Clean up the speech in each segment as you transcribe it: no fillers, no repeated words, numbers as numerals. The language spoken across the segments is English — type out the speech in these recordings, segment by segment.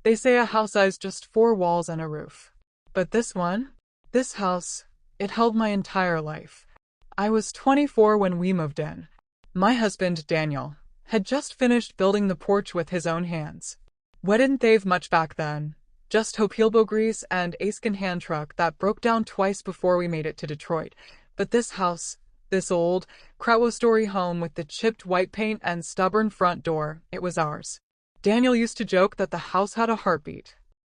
They say a house has just four walls and a roof. But this house, it held my entire life. I was 24 when we moved in. My husband, Daniel, had just finished building the porch with his own hands. We didn't have much back then, just Hopilbo grease and a second-hand truck that broke down twice before we made it to Detroit. But this house, this old, Kraut-story home with the chipped white paint and stubborn front door, it was ours. Daniel used to joke that the house had a heartbeat.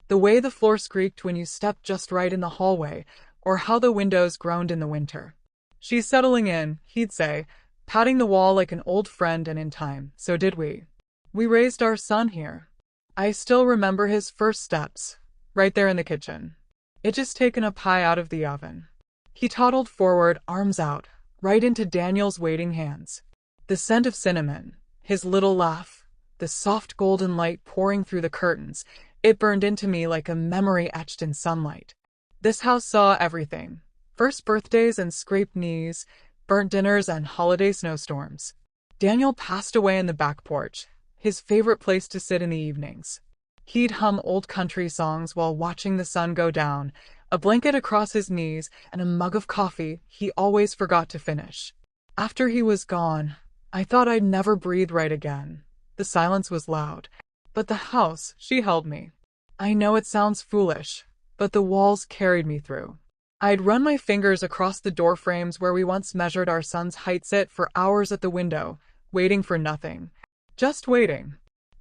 The way the floor squeaked when you stepped just right in the hallway, or how the windows groaned in the winter. "She's settling in," he'd say, patting the wall like an old friend, and in time, so did we. We raised our son here. I still remember his first steps, right there in the kitchen. It just taken a pie out of the oven. He toddled forward, arms out, right into Daniel's waiting hands. The scent of cinnamon, his little laugh, the soft golden light pouring through the curtains, it burned into me like a memory etched in sunlight. This house saw everything. First birthdays and scraped knees, burnt dinners and holiday snowstorms. Daniel passed away in the back porch, his favorite place to sit in the evenings. He'd hum old country songs while watching the sun go down, a blanket across his knees and a mug of coffee he always forgot to finish. After he was gone, I thought I'd never breathe right again. The silence was loud, but the house, she held me. I know it sounds foolish, but the walls carried me through. I'd run my fingers across the door frames where we once measured our son's height, sit for hours at the window, waiting for nothing. Just waiting.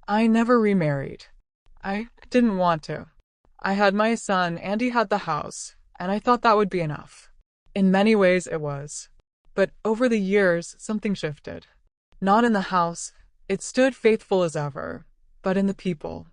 I never remarried. I didn't want to. I had my son and he had the house, and I thought that would be enough. In many ways it was. But over the years, something shifted. Not in the house, it stood faithful as ever, but in the people.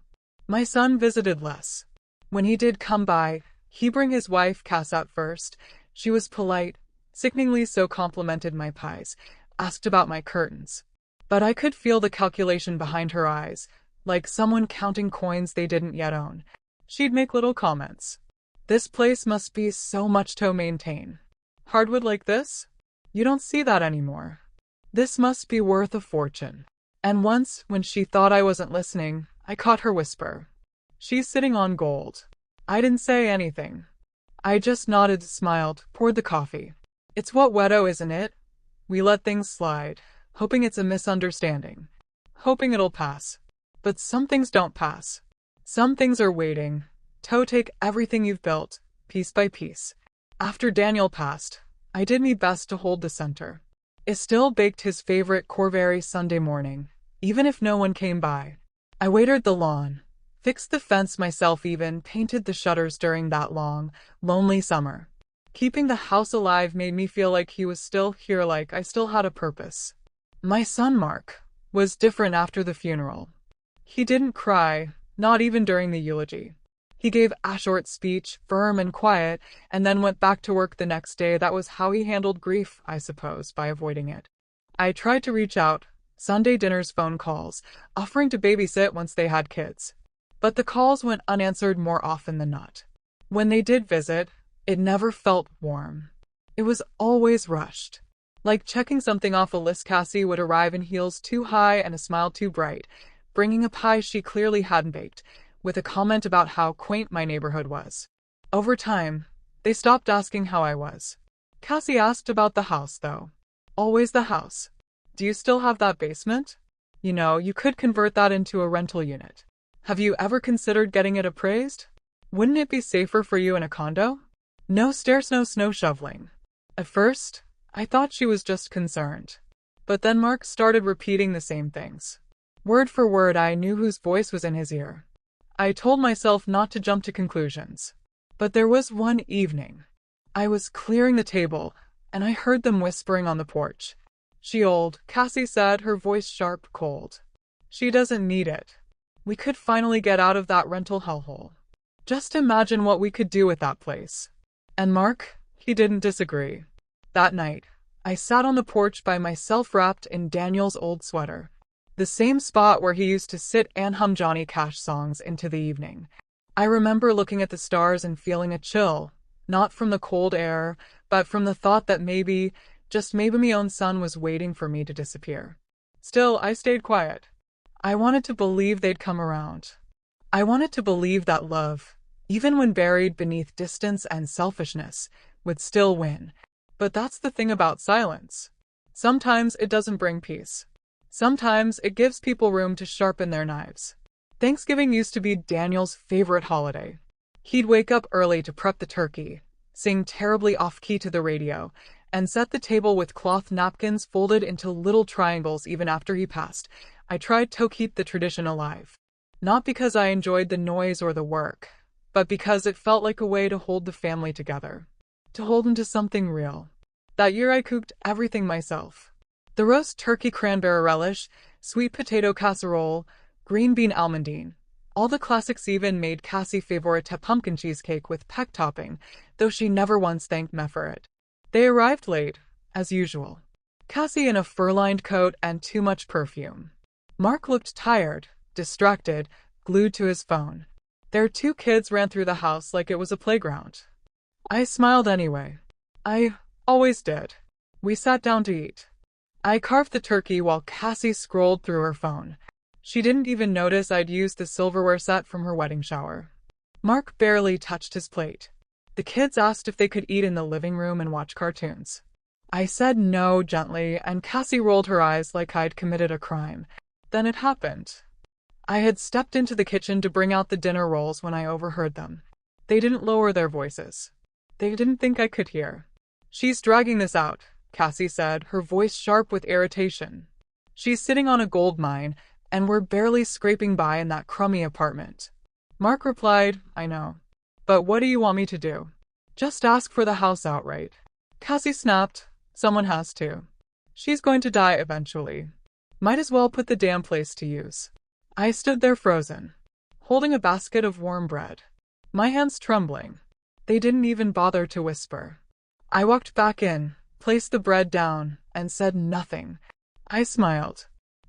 My son visited less. When he did come by, he'd bring his wife, Cass, out first. She was polite, sickeningly so, complimented my pies, asked about my curtains. But I could feel the calculation behind her eyes, like someone counting coins they didn't yet own. She'd make little comments. "This place must be so much to maintain. Hardwood like this? You don't see that anymore. This must be worth a fortune." And once, when she thought I wasn't listening, I caught her whisper. "She's sitting on gold." I didn't say anything. I just nodded, smiled, poured the coffee. It's what Wedo, isn't it? We let things slide, hoping it's a misunderstanding, hoping it'll pass. But some things don't pass. Some things are waiting. Take everything you've built, piece by piece. After Daniel passed, I did my best to hold the center. Estelle baked his favorite Corvary Sunday morning, even if no one came by. I watered the lawn, fixed the fence myself, even painted the shutters during that long, lonely summer. Keeping the house alive made me feel like he was still here, like I still had a purpose. My son Mark was different after the funeral. He didn't cry, not even during the eulogy. He gave a short speech, firm and quiet, and then went back to work the next day. That was how he handled grief, I suppose, by avoiding it. I tried to reach out, Sunday dinners, phone calls, offering to babysit once they had kids. But the calls went unanswered more often than not. When they did visit, it never felt warm. It was always rushed. Like checking something off a list. Cassie would arrive in heels too high and a smile too bright, bringing a pie she clearly hadn't baked, with a comment about how quaint my neighborhood was. Over time, they stopped asking how I was. Cassie asked about the house, though. Always the house. "Do you still have that basement? You know, you could convert that into a rental unit. Have you ever considered getting it appraised? Wouldn't it be safer for you in a condo? No stairs, no snow shoveling." At first, I thought she was just concerned. But then Mark started repeating the same things. Word for word, I knew whose voice was in his ear. I told myself not to jump to conclusions. But there was one evening. I was clearing the table, and I heard them whispering on the porch. "She old," Cassie said, her voice sharp, cold. "She doesn't need it. We could finally get out of that rental hellhole. Just imagine what we could do with that place." And Mark, he didn't disagree. That night, I sat on the porch by myself, wrapped in Daniel's old sweater. The same spot where he used to sit and hum Johnny Cash songs into the evening. I remember looking at the stars and feeling a chill, not from the cold air, but from the thought that maybe, just maybe, my own son was waiting for me to disappear. Still, I stayed quiet. I wanted to believe they'd come around. I wanted to believe that love, even when buried beneath distance and selfishness, would still win. But that's the thing about silence. Sometimes it doesn't bring peace. Sometimes it gives people room to sharpen their knives. Thanksgiving used to be Daniel's favorite holiday. He'd wake up early to prep the turkey, sing terribly off-key to the radio, and set the table with cloth napkins folded into little triangles even after he passed. I tried to keep the tradition alive. Not because I enjoyed the noise or the work, but because it felt like a way to hold the family together. To hold into something real. That year I cooked everything myself. The roast turkey cranberry relish, sweet potato casserole, green bean almondine. All the classics, even made Cassie favorite pumpkin cheesecake with peck topping, though she never once thanked me for it. They arrived late, as usual. Cassie in a fur-lined coat and too much perfume. Mark looked tired, distracted, glued to his phone. Their two kids ran through the house like it was a playground. I smiled anyway. I always did. We sat down to eat. I carved the turkey while Cassie scrolled through her phone. She didn't even notice I'd used the silverware set from her wedding shower. Mark barely touched his plate. The kids asked if they could eat in the living room and watch cartoons. I said no gently, and Cassie rolled her eyes like I'd committed a crime. Then it happened. I had stepped into the kitchen to bring out the dinner rolls when I overheard them. They didn't lower their voices. They didn't think I could hear. "She's dragging this out," Cassie said, her voice sharp with irritation. "She's sitting on a gold mine, and we're barely scraping by in that crummy apartment." Mark replied, "I know. But what do you want me to do? Just ask for the house outright." Cassie snapped, "Someone has to. She's going to die eventually. Might as well put the damn place to use." I stood there frozen, holding a basket of warm bread, my hands trembling. They didn't even bother to whisper. I walked back in, placed the bread down, and said nothing. I smiled,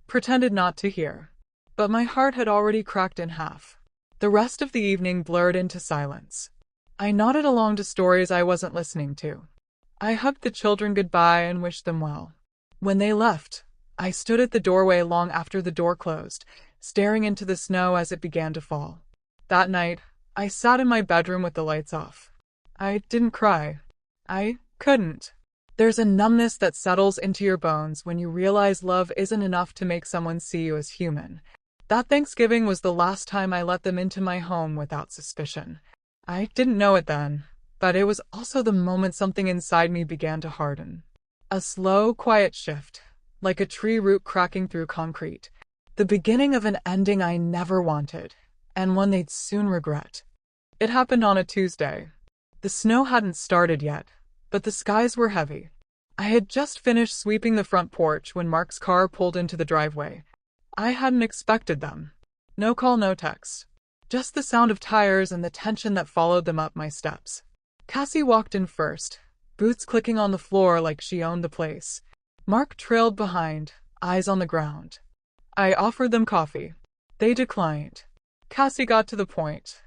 pretended not to hear. But my heart had already cracked in half. The rest of the evening blurred into silence. I nodded along to stories I wasn't listening to. I hugged the children goodbye and wished them well. When they left, I stood at the doorway long after the door closed, staring into the snow as it began to fall. That night, I sat in my bedroom with the lights off. I didn't cry. I couldn't. There's a numbness that settles into your bones when you realize love isn't enough to make someone see you as human. That Thanksgiving was the last time I let them into my home without suspicion. I didn't know it then, but it was also the moment something inside me began to harden. A slow, quiet shift, like a tree root cracking through concrete. The beginning of an ending I never wanted, and one they'd soon regret. It happened on a Tuesday. The snow hadn't started yet, but the skies were heavy. I had just finished sweeping the front porch when Mark's car pulled into the driveway. I hadn't expected them. No call, no text. Just the sound of tires and the tension that followed them up my steps. Cassie walked in first, boots clicking on the floor like she owned the place. Mark trailed behind, eyes on the ground. I offered them coffee. They declined. Cassie got to the point.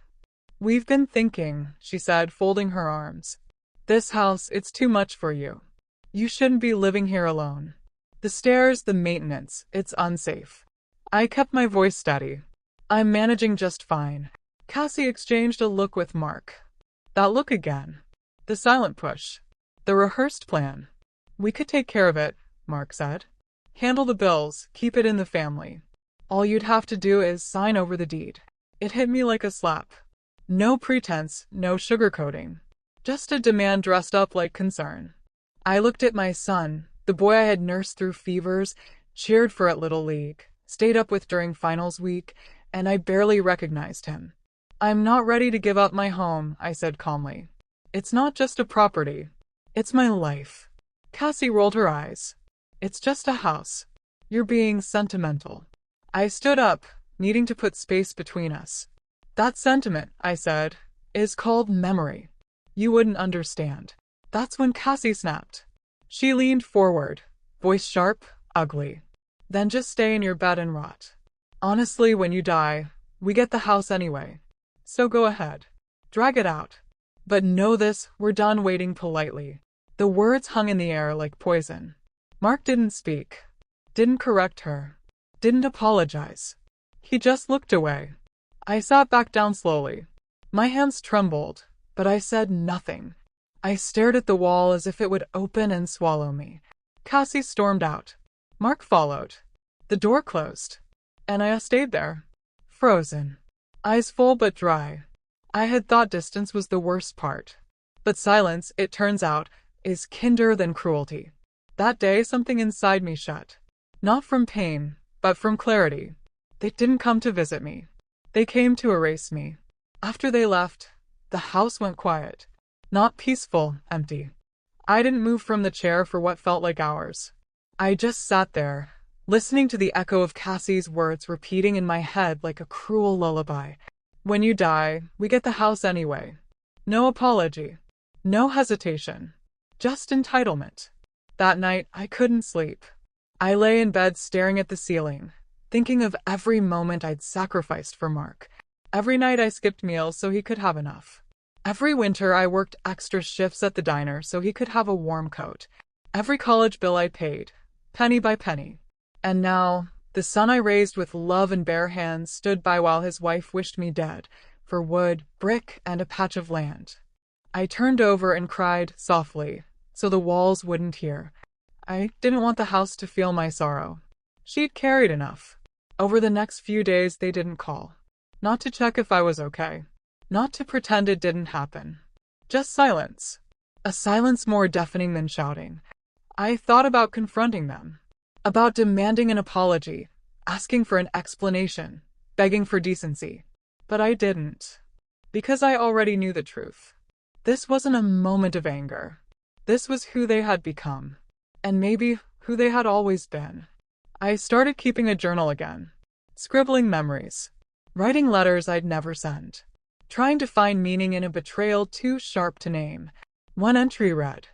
"We've been thinking," she said, folding her arms. "This house, it's too much for you. You shouldn't be living here alone. The stairs, the maintenance, it's unsafe." I kept my voice steady. "I'm managing just fine." Cassie exchanged a look with Mark. That look again. The silent push. The rehearsed plan. "We could take care of it," Mark said. "Handle the bills, keep it in the family. All you'd have to do is sign over the deed." It hit me like a slap. No pretense, no sugarcoating. Just a demand dressed up like concern. I looked at my son, the boy I had nursed through fevers, cheered for at Little League, stayed up with during finals week, and I barely recognized him. "I'm not ready to give up my home," I said calmly. "It's not just a property. It's my life." Cassie rolled her eyes. "It's just a house. You're being sentimental." I stood up, needing to put space between us. "That sentiment," I said, "is called memory. You wouldn't understand." That's when Cassie snapped. She leaned forward, voice sharp, ugly. "Then just stay in your bed and rot. Honestly, when you die, we get the house anyway. So go ahead. Drag it out. But know this, we're done waiting politely." The words hung in the air like poison. Mark didn't speak. Didn't correct her. Didn't apologize. He just looked away. I sat back down slowly. My hands trembled, but I said nothing. I stared at the wall as if it would open and swallow me. Cassie stormed out. Mark followed. The door closed, and I stayed there, frozen, eyes full but dry. I had thought distance was the worst part. But silence, it turns out, is kinder than cruelty. That day, something inside me shut. Not from pain, but from clarity. They didn't come to visit me. They came to erase me. After they left, the house went quiet. Not peaceful, empty. I didn't move from the chair for what felt like hours. I just sat there, listening to the echo of Cassie's words repeating in my head like a cruel lullaby. When you die, we get the house anyway. No apology. No hesitation. Just entitlement. That night, I couldn't sleep. I lay in bed staring at the ceiling, thinking of every moment I'd sacrificed for Mark. Every night I skipped meals so he could have enough. Every winter I worked extra shifts at the diner so he could have a warm coat. Every college bill I paid, penny by penny. And now, the son I raised with love and bare hands stood by while his wife wished me dead, for wood, brick, and a patch of land. I turned over and cried softly, so the walls wouldn't hear. I didn't want the house to feel my sorrow. She'd carried enough. Over the next few days they didn't call. Not to check if I was okay. Not to pretend it didn't happen. Just silence. A silence more deafening than shouting. I thought about confronting them. About demanding an apology, asking for an explanation, begging for decency. But I didn't. Because I already knew the truth. This wasn't a moment of anger. This was who they had become. And maybe who they had always been. I started keeping a journal again. Scribbling memories. Writing letters I'd never sent. Trying to find meaning in a betrayal too sharp to name. One entry read,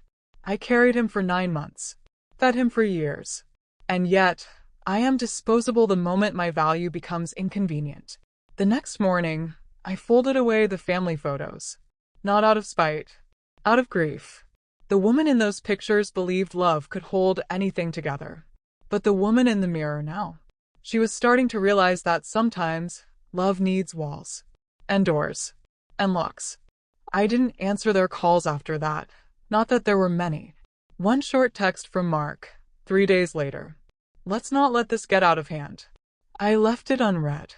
I carried him for 9 months. Fed him for years. And yet, I am disposable the moment my value becomes inconvenient. The next morning, I folded away the family photos. Not out of spite. Out of grief. The woman in those pictures believed love could hold anything together. But the woman in the mirror now. She was starting to realize that sometimes, love needs walls. And doors. And locks. I didn't answer their calls after that. Not that there were many. One short text from Mark, 3 days later. Let's not let this get out of hand. I left it unread.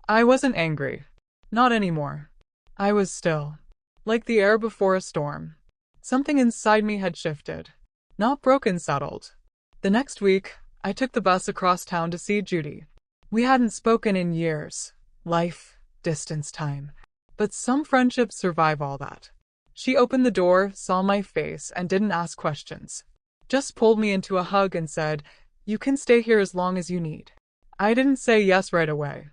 I wasn't angry. Not anymore. I was still. Like the air before a storm. Something inside me had shifted. Not broken, settled. The next week, I took the bus across town to see Judy. We hadn't spoken in years. Life, distance, time. But some friendships survive all that. She opened the door, saw my face, and didn't ask questions. Just pulled me into a hug and said, you can stay here as long as you need. I didn't say yes right away.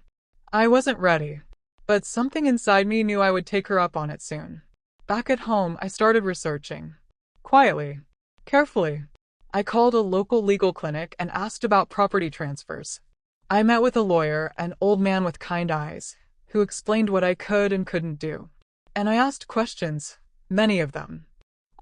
I wasn't ready. But something inside me knew I would take her up on it soon. Back at home, I started researching. Quietly. Carefully. I called a local legal clinic and asked about property transfers. I met with a lawyer, an old man with kind eyes, who explained what I could and couldn't do. And I asked questions, many of them.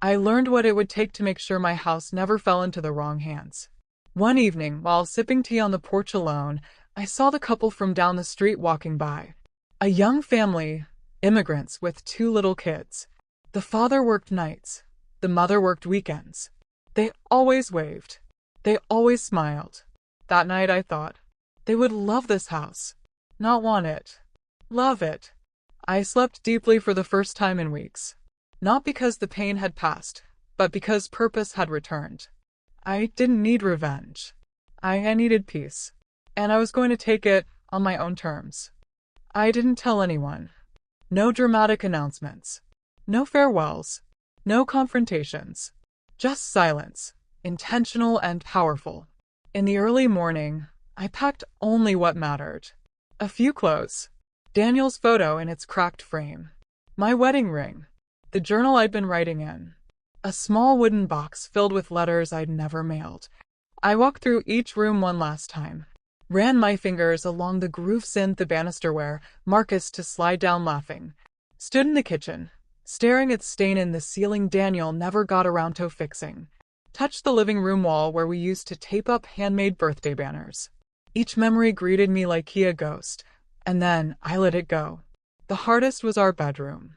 I learned what it would take to make sure my house never fell into the wrong hands. One evening, while sipping tea on the porch alone, I saw the couple from down the street walking by. A young family, immigrants with 2 little kids. The father worked nights. The mother worked weekends. They always waved. They always smiled. That night I thought, they would love this house. Not want it. Love it. I slept deeply for the first time in weeks. Not because the pain had passed, but because purpose had returned. I didn't need revenge. I needed peace. And I was going to take it on my own terms. I didn't tell anyone. No dramatic announcements. No farewells. No confrontations. Just silence, intentional and powerful. In the early morning, I packed only what mattered. A few clothes. Daniel's photo in its cracked frame. My wedding ring. The journal I'd been writing in. A small wooden box filled with letters I'd never mailed. I walked through each room one last time. Ran my fingers along the grooves in the banister where Marcus to slide down laughing. Stood in the kitchen, staring at stain in the ceiling Daniel never got around to fixing. Touched the living room wall where we used to tape up handmade birthday banners. Each memory greeted me like he a ghost, And then I let it go. The hardest was our bedroom.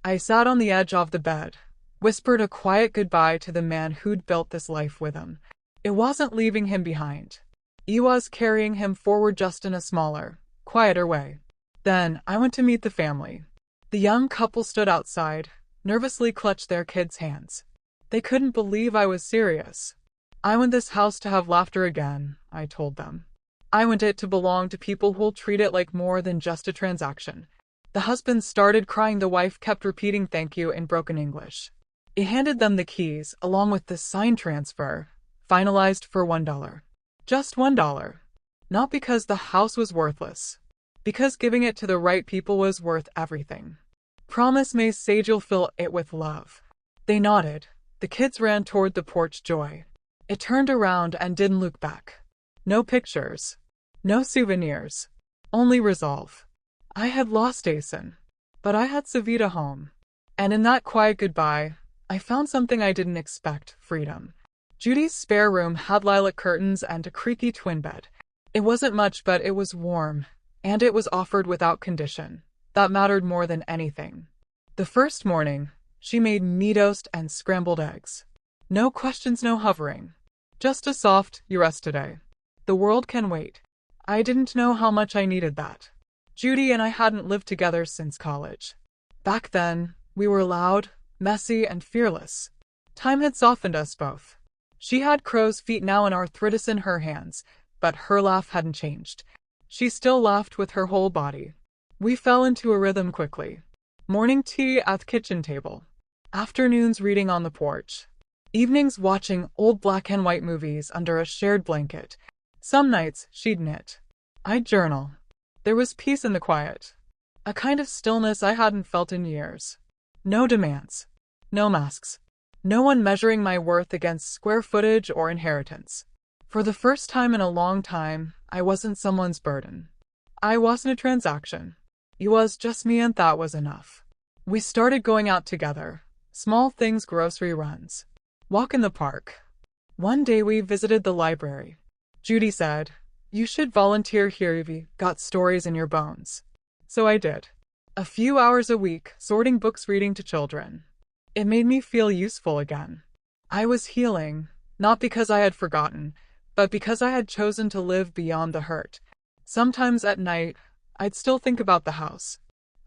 I sat on the edge of the bed, whispered a quiet goodbye to the man who'd built this life with him. It wasn't leaving him behind. It was carrying him forward just in a smaller, quieter way. Then I went to meet the family. The young couple stood outside, nervously clutched their kids' hands. They couldn't believe I was serious. I want this house to have laughter again, I told them. I want it to belong to people who'll treat it like more than just a transaction. The husband started crying. The wife kept repeating thank you in broken English. He handed them the keys, along with the sign transfer, finalized for $1. Just $1. Not because the house was worthless. Because giving it to the right people was worth everything. Promise me, Sage, you'll fill it with love. They nodded. The kids ran toward the porch. Joy. It turned around and didn't look back. No pictures. No souvenirs. Only resolve. I had lost Asen, but I had Savita home. And in that quiet goodbye, I found something I didn't expect: freedom. Judy's spare room had lilac curtains and a creaky twin bed. It wasn't much, but it was warm, and it was offered without condition. That mattered more than anything. The first morning, she made me toast and scrambled eggs. No questions, no hovering. Just a soft, "You rest today. The world can wait." I didn't know how much I needed that. Judy and I hadn't lived together since college. Back then, we were loud, messy, and fearless. Time had softened us both. She had crow's feet now and arthritis in her hands, but her laugh hadn't changed. She still laughed with her whole body. We fell into a rhythm quickly. Morning tea at the kitchen table. Afternoons reading on the porch. Evenings watching old black and white movies under a shared blanket. Some nights she'd knit. I'd journal. There was peace in the quiet. A kind of stillness I hadn't felt in years. No demands. No masks. No one measuring my worth against square footage or inheritance. For the first time in a long time, I wasn't someone's burden. I wasn't a transaction. It was just me, and that was enough. We started going out together. Small things: grocery runs. Walk in the park. One day we visited the library. Judy said, "You should volunteer here, you've got stories in your bones." So I did. A few hours a week, sorting books, reading to children. It made me feel useful again. I was healing, not because I had forgotten, but because I had chosen to live beyond the hurt. Sometimes at night, I'd still think about the house.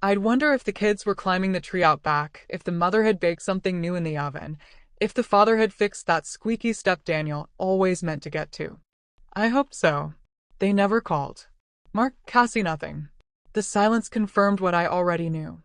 I'd wonder if the kids were climbing the tree out back, if the mother had baked something new in the oven, if the father had fixed that squeaky step Daniel always meant to get to. I hoped so. They never called. Mark, Cassie, nothing. The silence confirmed what I already knew.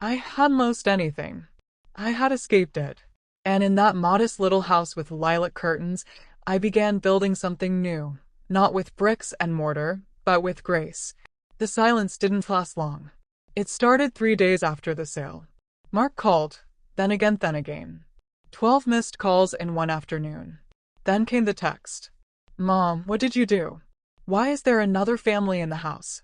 I hadn't lost anything. I had escaped it. And in that modest little house with lilac curtains, I began building something new. Not with bricks and mortar, but with grace. The silence didn't last long. It started 3 days after the sale. Mark called, then again, then again. 12 missed calls in one afternoon. Then came the text. "Mom, what did you do? Why is there another family in the house?"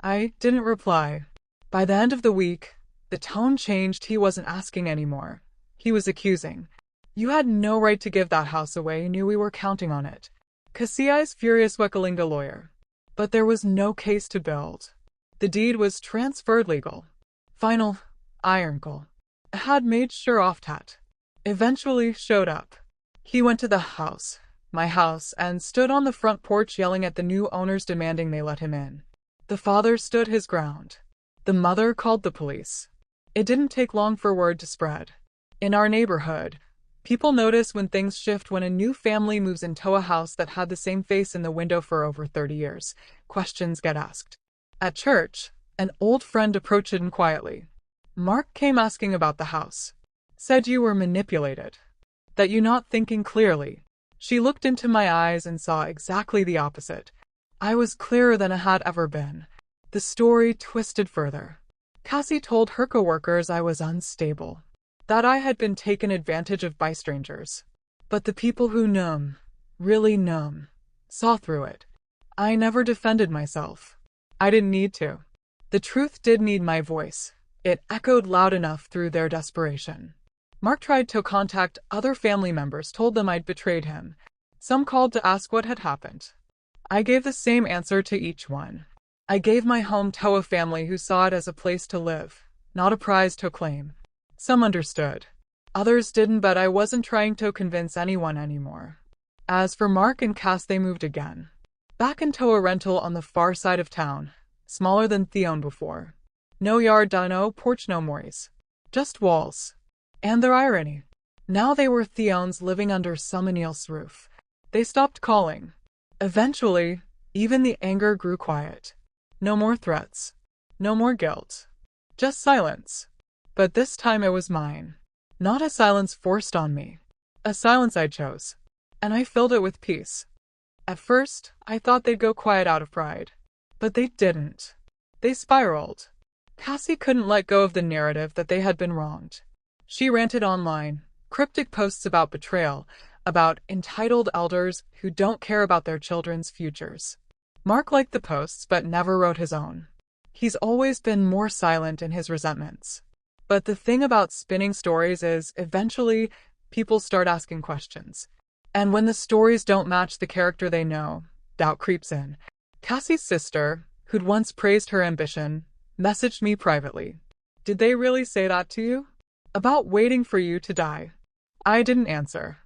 I didn't reply. By the end of the week, the tone changed. He wasn't asking anymore. He was accusing. "You had no right to give that house away. You knew we were counting on it." Kasiai's furious Wekalinga lawyer. But there was no case to build. The deed was transferred legal. Final, ironclad. Had made sure Oftat eventually showed up. He went to the house, my house, and stood on the front porch yelling at the new owners, demanding they let him in. The father stood his ground. The mother called the police. It didn't take long for word to spread. In our neighborhood, people notice when things shift. When a new family moves into a house that had the same face in the window for over 30 years, questions get asked. At church, an old friend approached him quietly. "Mark came asking about the house. Said you were manipulated. That you not thinking clearly." She looked into my eyes and saw exactly the opposite. I was clearer than I had ever been. The story twisted further. Cassie told her coworkers I was unstable. That I had been taken advantage of by strangers. But the people who knew, really knew, saw through it. I never defended myself. I didn't need to. The truth did need my voice. It echoed loud enough through their desperation. Mark tried to contact other family members, told them I'd betrayed him. Some called to ask what had happened. I gave the same answer to each one. I gave my home to a family who saw it as a place to live, not a prize to claim. Some understood. Others didn't, but I wasn't trying to convince anyone anymore. As for Mark and Cass, they moved again. Back into a rental on the far side of town, smaller than Theon before. No yard, no porch, no moys. Just walls. And their irony. Now they were Theon's, living under Summonil's roof. They stopped calling. Eventually, even the anger grew quiet. No more threats. No more guilt. Just silence. But this time it was mine. Not a silence forced on me. A silence I chose. And I filled it with peace. At first, I thought they'd go quiet out of pride. But they didn't. They spiraled. Cassie couldn't let go of the narrative that they had been wronged. She ranted online, cryptic posts about betrayal, about entitled elders who don't care about their children's futures. Mark liked the posts but never wrote his own. He's always been more silent in his resentments. But the thing about spinning stories is, eventually, people start asking questions. And when the stories don't match the character they know, doubt creeps in. Cassie's sister, who'd once praised her ambition, messaged me privately. "Did they really say that to you? About waiting for you to die?" I didn't answer.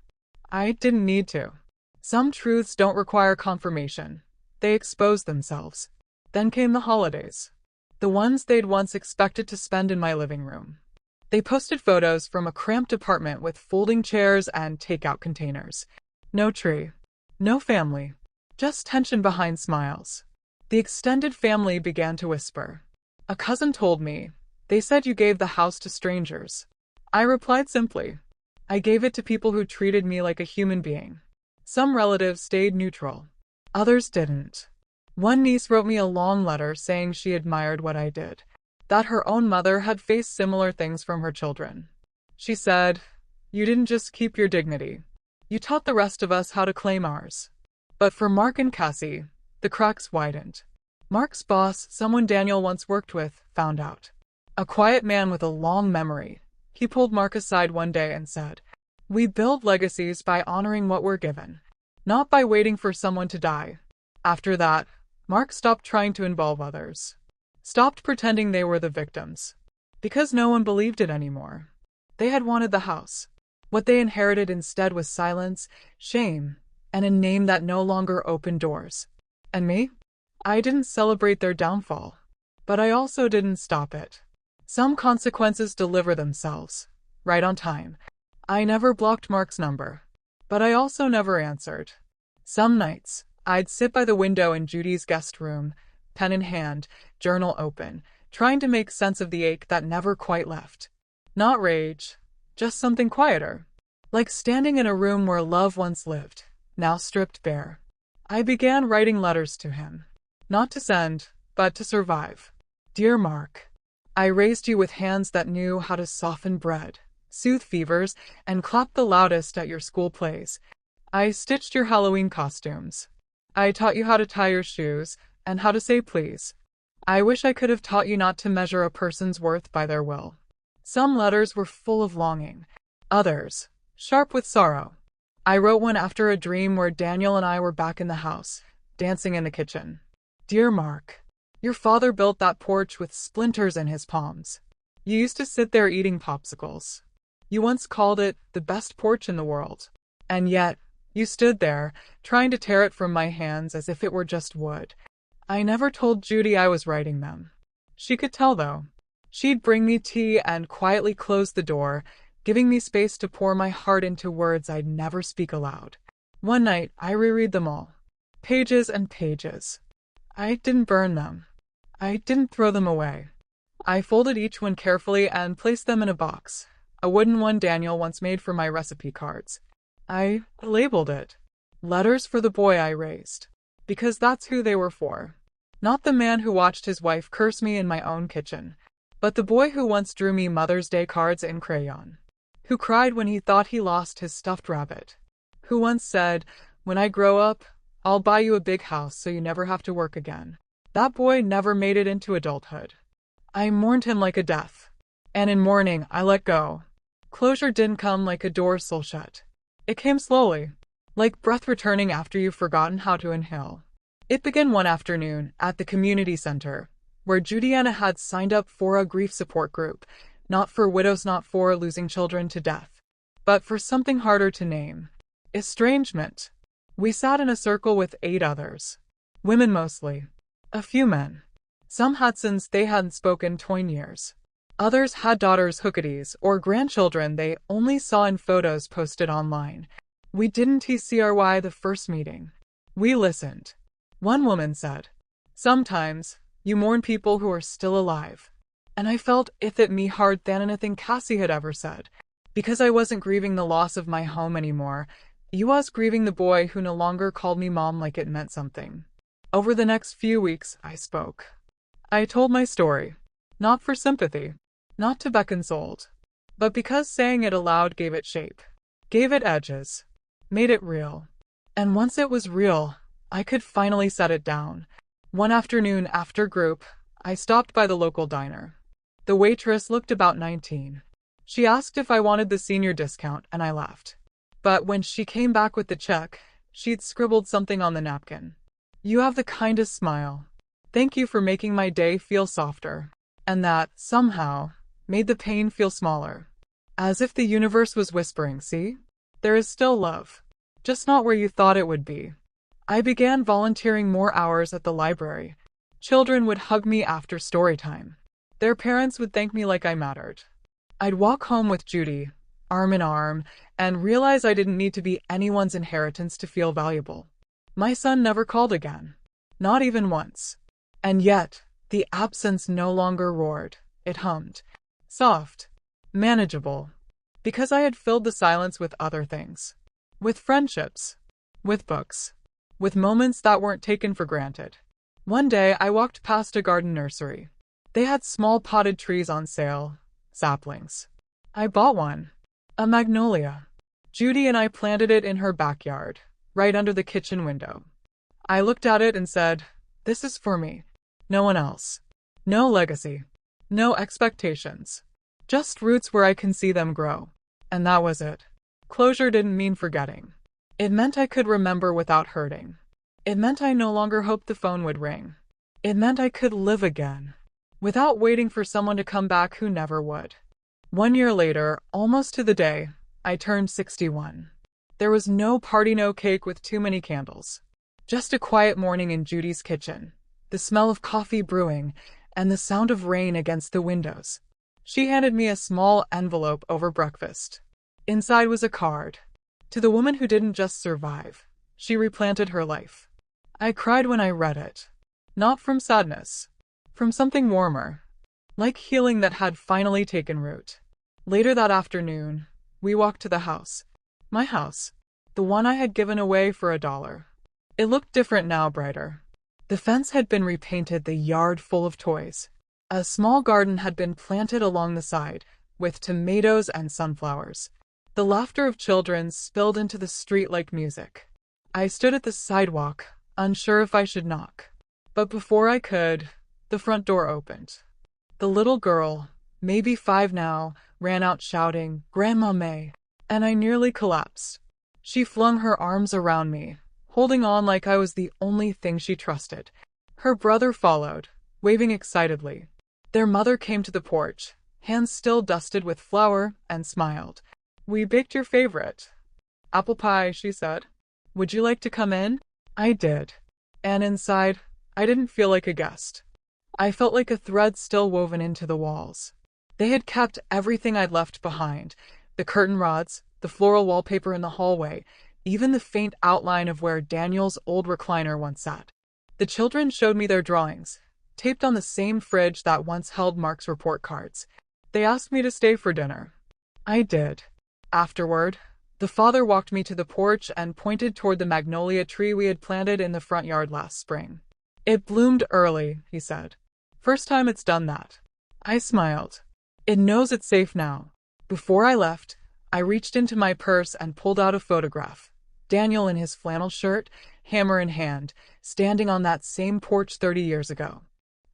I didn't need to. Some truths don't require confirmation. They expose themselves. Then came the holidays. The ones they'd once expected to spend in my living room. They posted photos from a cramped apartment with folding chairs and takeout containers. No tree. No family. Just tension behind smiles. The extended family began to whisper. A cousin told me, "They said you gave the house to strangers." I replied simply, "I gave it to people who treated me like a human being." Some relatives stayed neutral. Others didn't. One niece wrote me a long letter saying she admired what I did, that her own mother had faced similar things from her children. She said, "You didn't just keep your dignity. You taught the rest of us how to claim ours." But for Mark and Cassie, the cracks widened. Mark's boss, someone Daniel once worked with, found out. A quiet man with a long memory. He pulled Mark aside one day and said, "We build legacies by honoring what we're given, not by waiting for someone to die." After that, Mark stopped trying to involve others. Stopped pretending they were the victims. Because no one believed it anymore. They had wanted the house. What they inherited instead was silence, shame, and a name that no longer opened doors. And me? I didn't celebrate their downfall. But I also didn't stop it. Some consequences deliver themselves, right on time. I never blocked Mark's number. But I also never answered. Some nights, I'd sit by the window in Judy's guest room, pen in hand, journal open, trying to make sense of the ache that never quite left. Not rage, just something quieter. Like standing in a room where love once lived, now stripped bare. I began writing letters to him. Not to send, but to survive. Dear Mark, I raised you with hands that knew how to soften bread, soothe fevers, and clap the loudest at your school plays. I stitched your Halloween costumes. I taught you how to tie your shoes, and how to say please. I wish I could have taught you not to measure a person's worth by their will. Some letters were full of longing. Others, sharp with sorrow. I wrote one after a dream where Daniel and I were back in the house, dancing in the kitchen. Dear Mark, your father built that porch with splinters in his palms. You used to sit there eating popsicles. You once called it the best porch in the world. And yet, you stood there, trying to tear it from my hands as if it were just wood. I never told Judy I was writing them. She could tell, though. She'd bring me tea and quietly close the door, giving me space to pour my heart into words I'd never speak aloud. One night, I reread them all. Pages and pages. I didn't burn them. I didn't throw them away. I folded each one carefully and placed them in a box, a wooden one Daniel once made for my recipe cards. I labeled it Letters for the Boy I Raised, because that's who they were for. Not the man who watched his wife curse me in my own kitchen, but the boy who once drew me Mother's Day cards in crayon, who cried when he thought he lost his stuffed rabbit, who once said, "When I grow up, I'll buy you a big house so you never have to work again." That boy never made it into adulthood. I mourned him like a death. And in mourning, I let go. Closure didn't come like a door soul shut. It came slowly, like breath returning after you've forgotten how to inhale. It began one afternoon at the community center, where Judiana had signed up for a grief support group, not for widows, not for losing children to death, but for something harder to name: estrangement. We sat in a circle with 8 others. Women mostly. A few men. Some had sons they hadn't spoken to in years. Others had daughters hookadies or grandchildren they only saw in photos posted online. We didn't TCRY the first meeting. We listened. One woman said, "Sometimes, you mourn people who are still alive." And I felt it hit me hard than anything Cassie had ever said. Because I wasn't grieving the loss of my home anymore, I was grieving the boy who no longer called me mom like it meant something. Over the next few weeks, I spoke. I told my story. Not for sympathy. Not to be consoled. But because saying it aloud gave it shape. Gave it edges. Made it real. And once it was real, I could finally set it down. One afternoon after group, I stopped by the local diner. The waitress looked about 19. She asked if I wanted the senior discount, and I laughed. But when she came back with the check, she'd scribbled something on the napkin. "You have the kindest smile. Thank you for making my day feel softer." And that, somehow, made the pain feel smaller. As if the universe was whispering, "See? There is still love. Just not where you thought it would be." I began volunteering more hours at the library. Children would hug me after story time. Their parents would thank me like I mattered. I'd walk home with Judy, arm in arm, and realize I didn't need to be anyone's inheritance to feel valuable. My son never called again. Not even once. And yet, the absence no longer roared. It hummed. Soft. Manageable. Because I had filled the silence with other things. With friendships. With books. With moments that weren't taken for granted. One day I walked past a garden nursery. They had small potted trees on sale. Saplings. I bought one. A magnolia. Judy and I planted it in her backyard, right under the kitchen window. I looked at it and said, "This is for me. No one else. No legacy. No expectations. Just roots where I can see them grow." And that was it. Closure didn't mean forgetting. It meant I could remember without hurting. It meant I no longer hoped the phone would ring. It meant I could live again, without waiting for someone to come back who never would. 1 year later, almost to the day, I turned 61. There was no party, no cake with too many candles. Just a quiet morning in Judy's kitchen, the smell of coffee brewing, and the sound of rain against the windows. She handed me a small envelope over breakfast. Inside was a card. To the woman who didn't just survive, she replanted her life. I cried when I read it. Not from sadness. From something warmer. Like healing that had finally taken root. Later that afternoon, we walked to the house. My house. The one I had given away for $1. It looked different now, brighter. The fence had been repainted, the yard full of toys. A small garden had been planted along the side, with tomatoes and sunflowers. The laughter of children spilled into the street like music. I stood at the sidewalk, unsure if I should knock. But before I could, the front door opened. The little girl, maybe 5 now, ran out shouting, "Grandma May," and I nearly collapsed. She flung her arms around me, holding on like I was the only thing she trusted. Her brother followed, waving excitedly. Their mother came to the porch, hands still dusted with flour, and smiled. "We baked your favorite. Apple pie," she said. "Would you like to come in?" I did. And inside, I didn't feel like a guest. I felt like a thread still woven into the walls. They had kept everything I'd left behind. The curtain rods, the floral wallpaper in the hallway, even the faint outline of where Daniel's old recliner once sat. The children showed me their drawings, taped on the same fridge that once held Mark's report cards. They asked me to stay for dinner. I did. Afterward, the father walked me to the porch and pointed toward the magnolia tree we had planted in the front yard last spring. "It bloomed early," he said. "First time it's done that." I smiled. It knows it's safe now. Before I left, I reached into my purse and pulled out a photograph. Daniel in his flannel shirt, hammer in hand, standing on that same porch 30 years ago.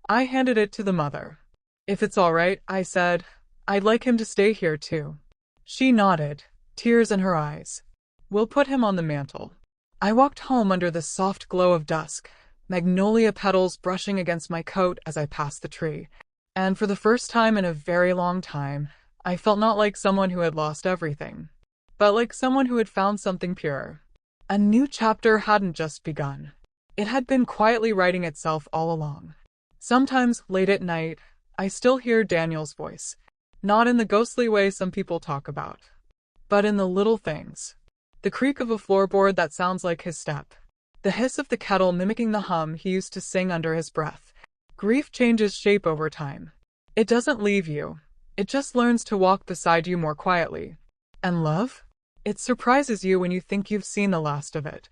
I handed it to the mother. "If it's all right," I said, "I'd like him to stay here too." She nodded, tears in her eyes. "We'll put him on the mantel." I walked home under the soft glow of dusk, magnolia petals brushing against my coat as I passed the tree. And for the first time in a very long time, I felt not like someone who had lost everything, but like someone who had found something pure. A new chapter hadn't just begun. It had been quietly writing itself all along. Sometimes, late at night, I still hear Daniel's voice, not in the ghostly way some people talk about, but in the little things. The creak of a floorboard that sounds like his step. The hiss of the kettle mimicking the hum he used to sing under his breath. Grief changes shape over time. It doesn't leave you. It just learns to walk beside you more quietly. And love? It surprises you when you think you've seen the last of it.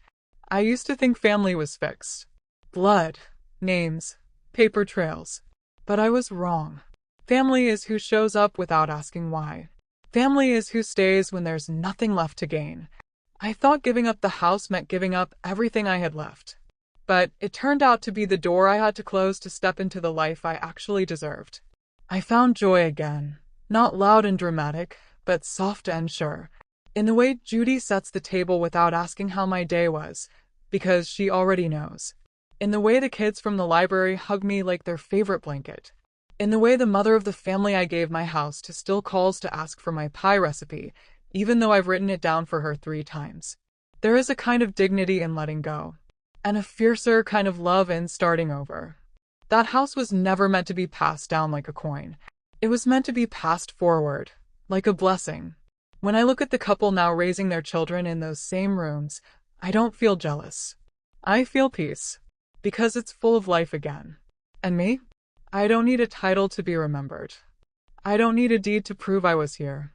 I used to think family was fixed. Blood, names, paper trails. But I was wrong. Family is who shows up without asking why. Family is who stays when there's nothing left to gain. I thought giving up the house meant giving up everything I had left. But it turned out to be the door I had to close to step into the life I actually deserved. I found joy again, not loud and dramatic, but soft and sure. In the way Judy sets the table without asking how my day was, because she already knows. In the way the kids from the library hug me like their favorite blanket. In the way the mother of the family I gave my house to still calls to ask for my pie recipe, even though I've written it down for her 3 times. There is a kind of dignity in letting go, and a fiercer kind of love in starting over. That house was never meant to be passed down like a coin. It was meant to be passed forward, like a blessing. When I look at the couple now raising their children in those same rooms, I don't feel jealous. I feel peace, because it's full of life again. And me? I don't need a title to be remembered. I don't need a deed to prove I was here.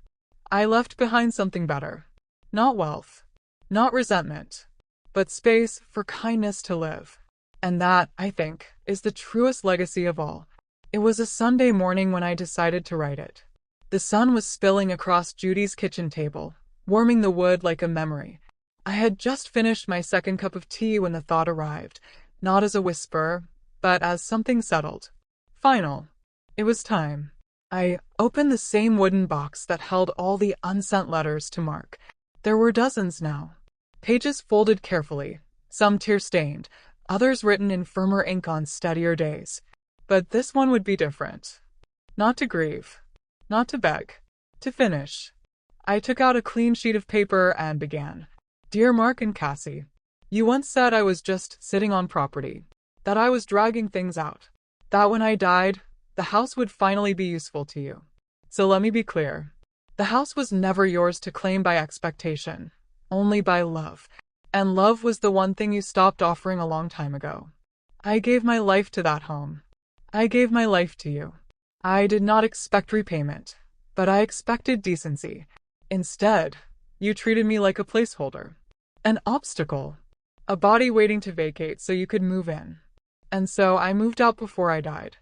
I left behind something better. Not wealth, not resentment, but space for kindness to live. And that, I think, is the truest legacy of all. It was a Sunday morning when I decided to write it. The sun was spilling across Judy's kitchen table, warming the wood like a memory. I had just finished my second cup of tea when the thought arrived, not as a whisper, but as something settled. Final. It was time. I opened the same wooden box that held all the unsent letters to Mark. There were dozens now. Pages folded carefully, some tear-stained, others written in firmer ink on steadier days. But this one would be different. Not to grieve. Not to beg. To finish. I took out a clean sheet of paper and began. Dear Mark and Cassie, you once said I was just sitting on property, that I was dragging things out, that when I died, the house would finally be useful to you. So let me be clear. The house was never yours to claim by expectation, only by love. And love was the one thing you stopped offering a long time ago. I gave my life to that home. I gave my life to you. I did not expect repayment, but I expected decency. Instead, you treated me like a placeholder, an obstacle, a body waiting to vacate so you could move in. And so I moved out before I died.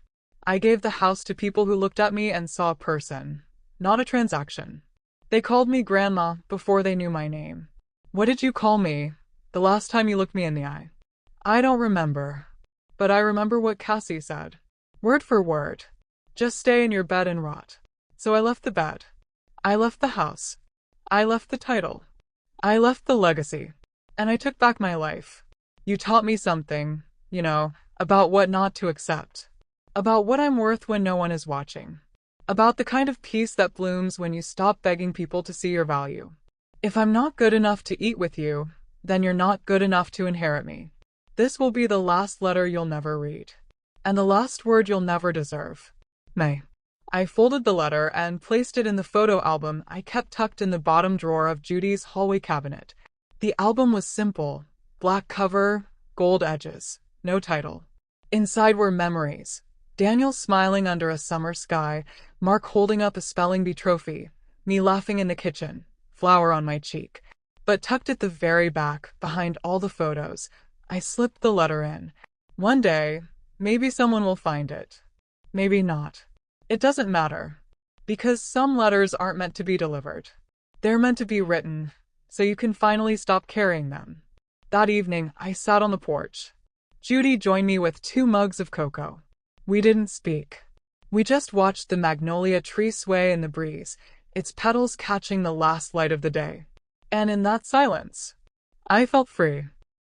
I gave the house to people who looked at me and saw a person, not a transaction. They called me Grandma before they knew my name. What did you call me the last time you looked me in the eye? I don't remember, but I remember what Cassie said. Word for word. Just stay in your bed and rot. So I left the bed. I left the house. I left the title. I left the legacy. And I took back my life. You taught me something, about what not to accept. About what I'm worth when no one is watching. About the kind of peace that blooms when you stop begging people to see your value. If I'm not good enough to eat with you, then you're not good enough to inherit me. This will be the last letter you'll never read. And the last word you'll never deserve. May. I folded the letter and placed it in the photo album I kept tucked in the bottom drawer of Judy's hallway cabinet. The album was simple. Black cover, gold edges, no title. Inside were memories. Daniel smiling under a summer sky, Mark holding up a spelling bee trophy, me laughing in the kitchen, flour on my cheek. But tucked at the very back, behind all the photos, I slipped the letter in. One day, maybe someone will find it. Maybe not. It doesn't matter. Because some letters aren't meant to be delivered. They're meant to be written, so you can finally stop carrying them. That evening, I sat on the porch. Judy joined me with 2 mugs of cocoa. We didn't speak. We just watched the magnolia tree sway in the breeze, its petals catching the last light of the day. And in that silence, I felt free.